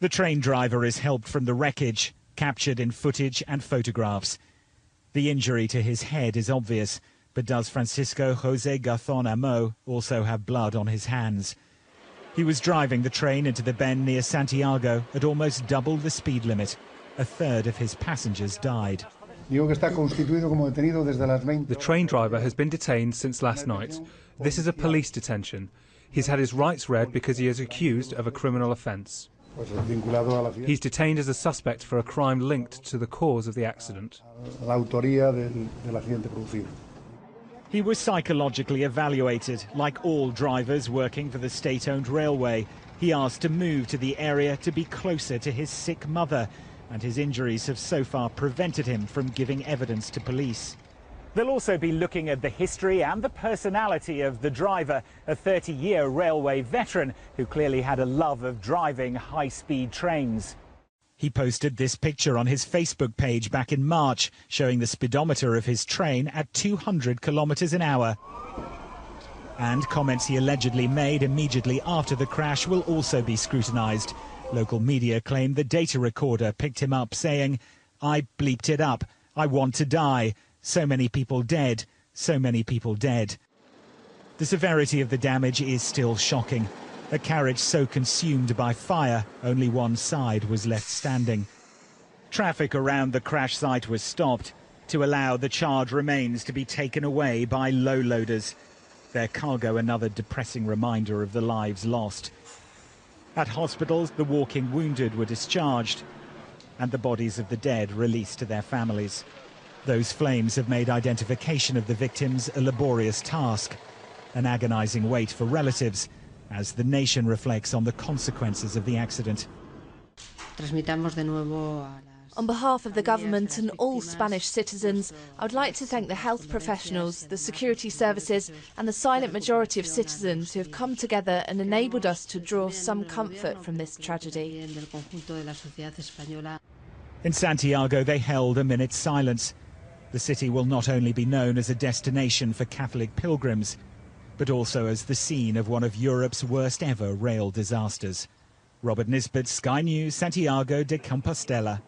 The train driver is helped from the wreckage, captured in footage and photographs. The injury to his head is obvious, but does Francisco José Garzón Amo also have blood on his hands? He was driving the train into the bend near Santiago at almost double the speed limit. A third of his passengers died. The train driver has been detained since last night. This is a police detention. He's had his rights read because he is accused of a criminal offence. He's detained as a suspect for a crime linked to the cause of the accident. He was psychologically evaluated. Like all drivers working for the state-owned railway, he asked to move to the area to be closer to his sick mother, and his injuries have so far prevented him from giving evidence to police. They'll also be looking at the history and the personality of the driver, a 30-year railway veteran who clearly had a love of driving high-speed trains. He posted this picture on his Facebook page back in March, showing the speedometer of his train at 200 kilometers an hour. And comments he allegedly made immediately after the crash will also be scrutinized. Local media claim the data recorder picked him up saying, "I bleeped it up. I want to die. So many people dead. So many people dead." The severity of the damage is still shocking. A carriage so consumed by fire, only one side was left standing. Traffic around the crash site was stopped to allow the charred remains to be taken away by low loaders. Their cargo another depressing reminder of the lives lost. At hospitals, the walking wounded were discharged and the bodies of the dead released to their families. Those flames have made identification of the victims a laborious task, an agonizing wait for relatives as the nation reflects on the consequences of the accident. On behalf of the government and all Spanish citizens, I would like to thank the health professionals, the security services and the silent majority of citizens who have come together and enabled us to draw some comfort from this tragedy. In Santiago, they held a minute's silence. The city will not only be known as a destination for Catholic pilgrims, but also as the scene of one of Europe's worst ever rail disasters. Robert Nisbet, Sky News, Santiago de Compostela.